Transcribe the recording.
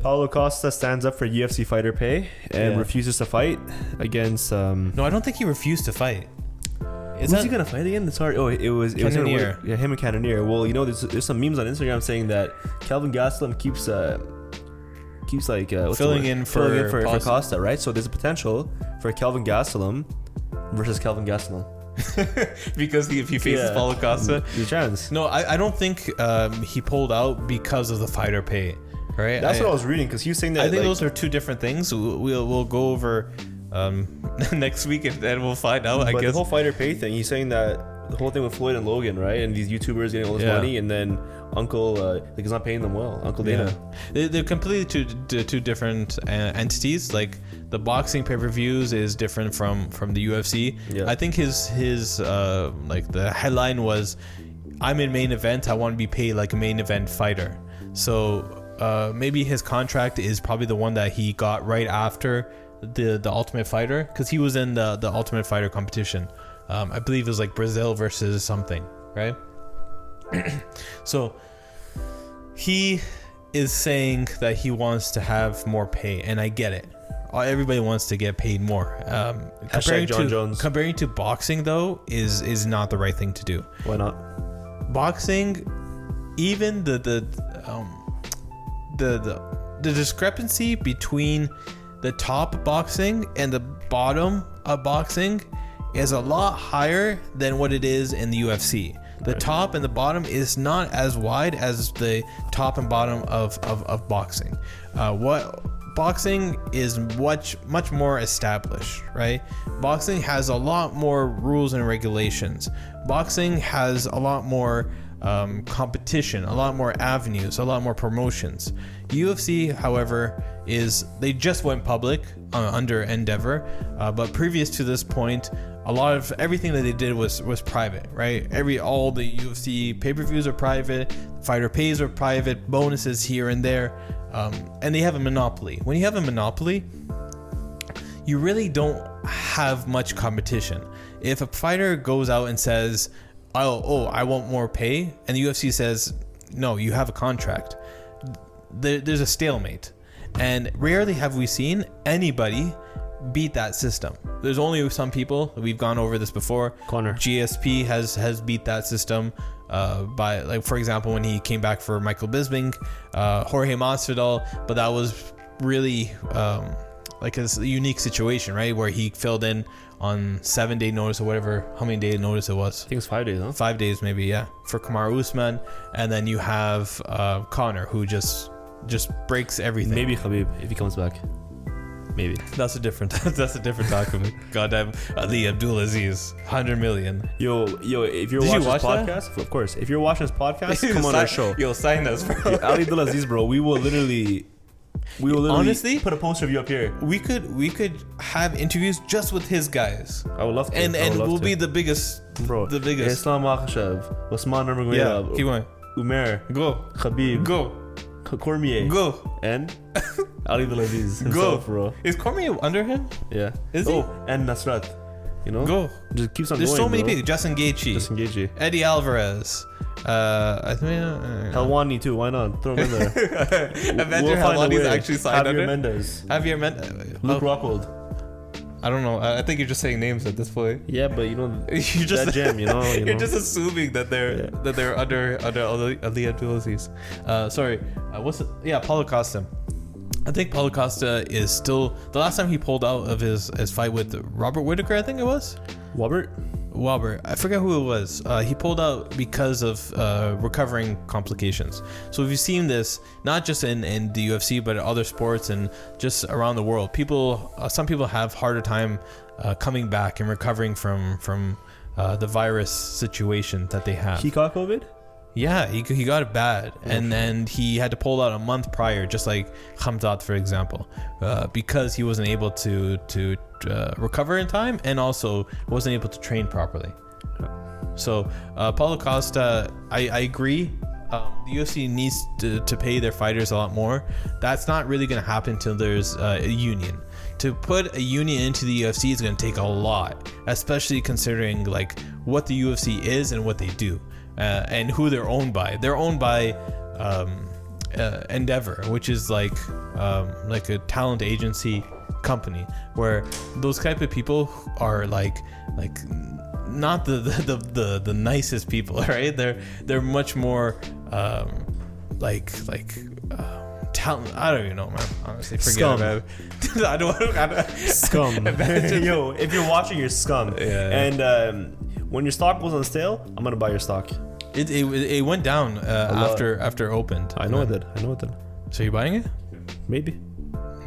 Paulo Costa stands up for UFC fighter pay and refuses to fight against. No, I don't think he refused to fight. Who's he gonna fight again? It's hard. Oh, it was Cannonier. him and Cannonier. Well, you know, there's some memes on Instagram saying that Kelvin Gastelum keeps filling in for Costa, right? So there's a potential for Kelvin Gastelum versus Kelvin Gastelum. Because if he faces Paulo Costa, there's a chance. No, I don't think he pulled out because of the fighter pay, right? That's what I was reading, because he was saying that. I think those are two different things. We'll go over next week and then we'll find out. But I guess the whole fighter pay thing, he's saying that the whole thing with Floyd and Logan, right? And these YouTubers getting all this money, and then Uncle he's not paying them well. Uncle Dana. They're completely two different entities. Like the boxing pay-per-views is different from the UFC. I think his like the headline was, "I'm in main event. I want to be paid like a main event fighter." So maybe his contract is probably the one that he got right after the Ultimate Fighter, because he was in the Ultimate Fighter competition. I believe it was like Brazil versus something, right? So he is saying that he wants to have more pay, and I get it. Everybody wants to get paid more. Comparing to boxing, though, is not the right thing to do. Why not? Boxing, even the discrepancy between the top boxing and the bottom of boxing is a lot higher than what it is in the UFC. The top and the bottom is not as wide as the top and bottom of boxing. Boxing is much more established, right? Boxing has a lot more rules and regulations. Boxing has a lot more competition, a lot more avenues, a lot more promotions. UFC, however, they just went public under Endeavor, but previous to this point, a lot of everything that they did was private, right? All the UFC pay-per-views are private, fighter pays are private, bonuses here and there, and they have a monopoly. When you have a monopoly, you really don't have much competition. If a fighter goes out and says, oh, I want more pay, and the UFC says, no, you have a contract, there's a stalemate. And rarely have we seen anybody beat that system. There's only some people. We've gone over this before. Conor. GSP has beat that system by, like, for example, when he came back for Michael Bisping, Jorge Masvidal, but that was really like a unique situation, right, where he filled in on 7-day notice or whatever, how many day notice it was. I think it's 5 days, huh? 5 days maybe, yeah, for Kamaru Usman. And then you have Conor, who just breaks everything. Maybe Khabib, if he comes back. Maybe. That's a different document. Goddamn Ali Abdulaziz, 100 million. Yo, if you're watching this podcast, of course. If you're watching this podcast, come on our show. Yo, sign us, bro. Ali Abdulaziz, bro. We will literally honestly put a poster of you up here. We could have interviews just with his guys. I would love to. And we'll be the biggest, bro. The biggest. Islam Makhachev, Osman Nurmagomedov. Yeah, keep going. Umair. Go. Khabib. Go. Cormier. Go. And Ali Abdulaziz himself, bro. Is Cormier under him? Yeah. Is he? Oh, and Nasrat. You know? Go. Just keeps on There's going, so many bro. people. Justin Gaethje. Eddie Alvarez. I think Helwani too. Why not? Throw him in there. Imagine Helwani's actually signed under. Javier Mendez. Luke Rockhold. I don't know. I think you're just saying names at this point. Yeah, but you know, you're just that gem, you know. You're just assuming that they're under Ali Abdulaziz. Sorry. What's it? Yeah, Paulo Costa. I think Paulo Costa is still, the last time he pulled out of his fight with Robert Whittaker, I think it was. Robert. I forget who it was. He pulled out because of recovering complications. So if you've seen this, not just in the UFC, but in other sports and just around the world, some people have harder time coming back and recovering from the virus situation that they have. He caught COVID? Yeah, he got it bad, and then he had to pull out a month prior, just like Khamzat, for example, because he wasn't able to recover in time, and also wasn't able to train properly. So Paulo Costa, I agree. The UFC needs to pay their fighters a lot more. That's not really going to happen until there's a union. To put a union into the UFC is going to take a lot, especially considering like what the UFC is and what they do. And who they're owned by. They're owned by Endeavor, which is like a talent agency company, where those type of people are like not the nicest people, right? They're much more talent. I don't even know, man. Honestly, forget Scum. about it. I don't Scum. Yo, if you're watching, you're scum. Yeah. And when your stock goes on sale, I'm gonna buy your stock. It went down after opened. I know it did. So you buying it? Maybe.